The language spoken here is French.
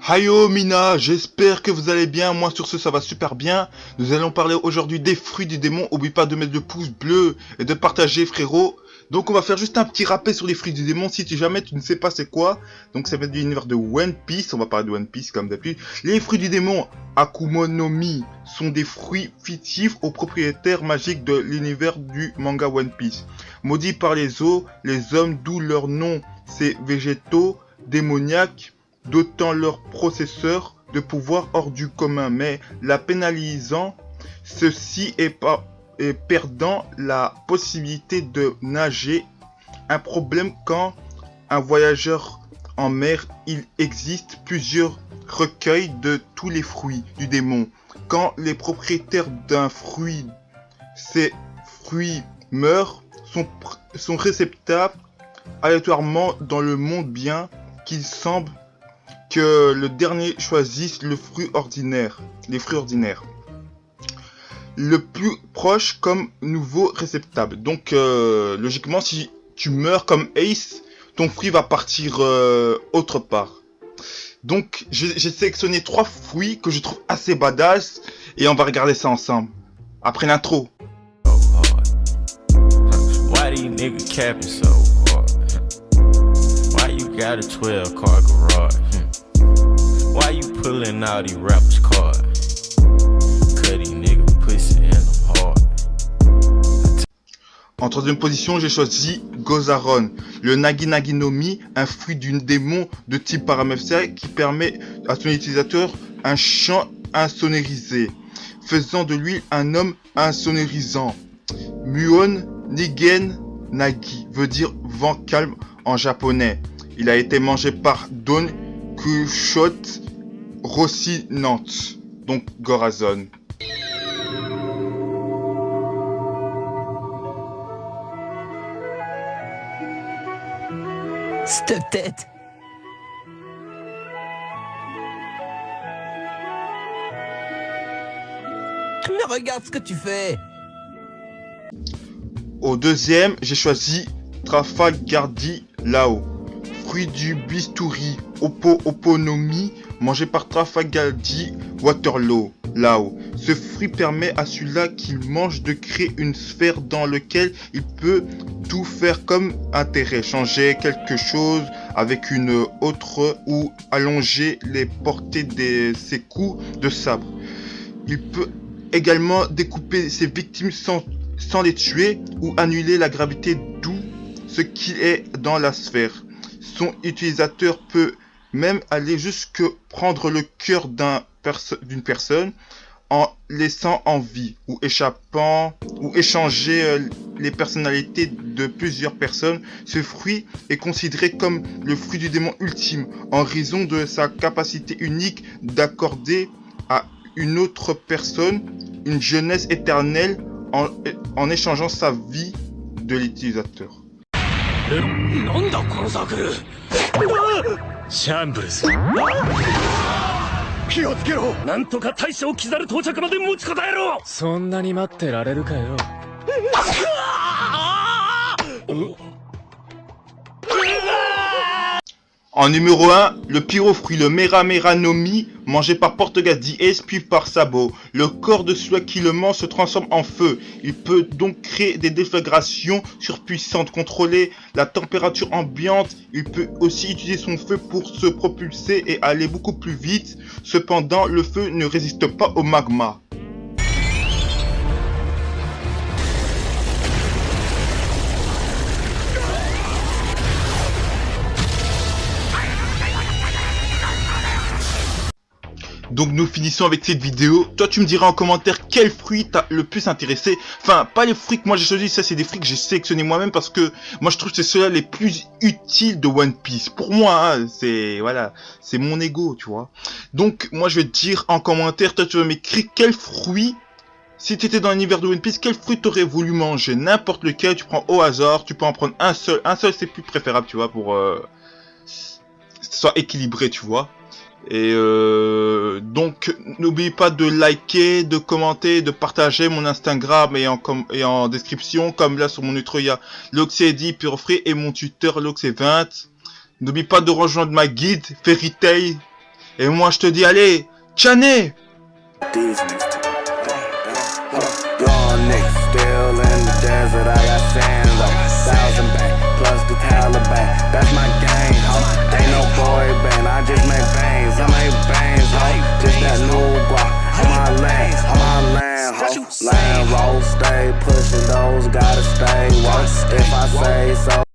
Hayo Mina, j'espère que vous allez bien, moi sur ce ça va super bien. Nous allons parler aujourd'hui des fruits du démon, oublie pas de mettre le pouce bleu et de partager frérot. Donc on va faire juste un petit rappel sur les fruits du démon si jamais tu ne sais pas c'est quoi. Donc ça va être de l'univers de One Piece, on va parler de One Piece comme d'habitude. Les fruits du démon, Akuma no Mi, sont des fruits fictifs aux propriétaires magiques de l'univers du manga One Piece. Maudits par les eaux, les hommes, d'où leur nom, ces végétaux démoniaques, dotant leur processeur de pouvoir hors du commun, mais la pénalisant, ceci est perdant la possibilité de nager. Un problème quand un voyageur en mer, il existe plusieurs recueils de tous les fruits du démon. Quand les propriétaires d'un fruit, ces fruits meurent, sont réceptables aléatoirement dans le monde, bien qu'il semble que le dernier choisisse le fruit ordinaire, les fruits ordinaires, le plus proche comme nouveau réceptable. Donc logiquement, si tu meurs comme Ace, ton fruit va partir autre part. Donc j'ai sélectionné 3 fruits que je trouve assez badass et on va regarder ça ensemble après l'intro. Why these niggas capping so hard? Why you got a 12-car garage? Why you pulling out these rappers' cards? Cut these niggas pussy and I'm hard. En troisième position, j'ai choisi Gozaron, le Nagi Nagi no Mi, un fruit du démon de type paramétrique qui permet à son utilisateur un chant insonorisé, faisant de lui un homme insonorisant. Muon Nigen Nagi veut dire vent calme en japonais. Il a été mangé par Don Quixote Rocinante, donc Gorazon. Cette tête. Mais regarde ce que tu fais. Au deuxième, j'ai choisi Trafalgardi Lao, fruit du bistouri Oponomi, mangé par Trafalgardi Waterloo Lao. Ce fruit permet à celui-là qu'il mange de créer une sphère dans laquelle il peut tout faire comme intérêt, changer quelque chose avec une autre ou allonger les portées de ses coups de sabre. Il peut également découper ses victimes sans les tuer ou annuler la gravité d'où ce qui est dans la sphère. Son utilisateur peut même aller jusque prendre le cœur d'une personne en laissant en vie ou échappant ou échanger les personnalités de plusieurs personnes. Ce fruit est considéré comme le fruit du démon ultime en raison de sa capacité unique d'accorder à une autre personne une jeunesse éternelle en échangeant sa vie de l'utilisateur. なんだこのサークル。シャンブルズ。気をつけろ。なんとか大将キザル到着まで持ちこたえろ。そんなに待ってられるかよ。En numéro 1, le pyrofruit, le Mera Mera no Mi, mangé par Portugal Ace puis par Sabo. Le corps de celui qui le mange se transforme en feu. Il peut donc créer des déflagrations surpuissantes, contrôler la température ambiante. Il peut aussi utiliser son feu pour se propulser et aller beaucoup plus vite. Cependant, le feu ne résiste pas au magma. Donc nous finissons avec cette vidéo. Toi tu me diras en commentaire quel fruit t'a le plus intéressé. Enfin pas les fruits que moi j'ai choisi, ça c'est des fruits que j'ai sélectionnés moi-même parce que moi je trouve que c'est ceux-là les plus utiles de One Piece. Pour moi hein, c'est voilà, c'est mon ego tu vois. Donc moi je vais te dire en commentaire, toi tu vas m'écrire quel fruit, si tu étais dans l'univers de One Piece, quel fruit t'aurais voulu manger. N'importe lequel, tu prends au hasard, tu peux en prendre un seul c'est plus préférable tu vois pour que ce soit équilibré tu vois. Et donc n'oubliez pas de liker, de commenter, de partager mon Instagram et en description. Comme là sur mon intro il y a Loxedi Purefree et mon tuteur Loxé20. N'oublie pas de rejoindre ma guide Fairy Tail Et moi je te dis allez, tchané. Young niggas still in the desert, I got sands on 1,000 bang, plus the Taliban, that's my gang, ho. Ain't no boy band, I just make bangs, I make bangs, ho. Just that new guap, on my land, ho. Land roll, stay pushing those, gotta stay woke, if I say so.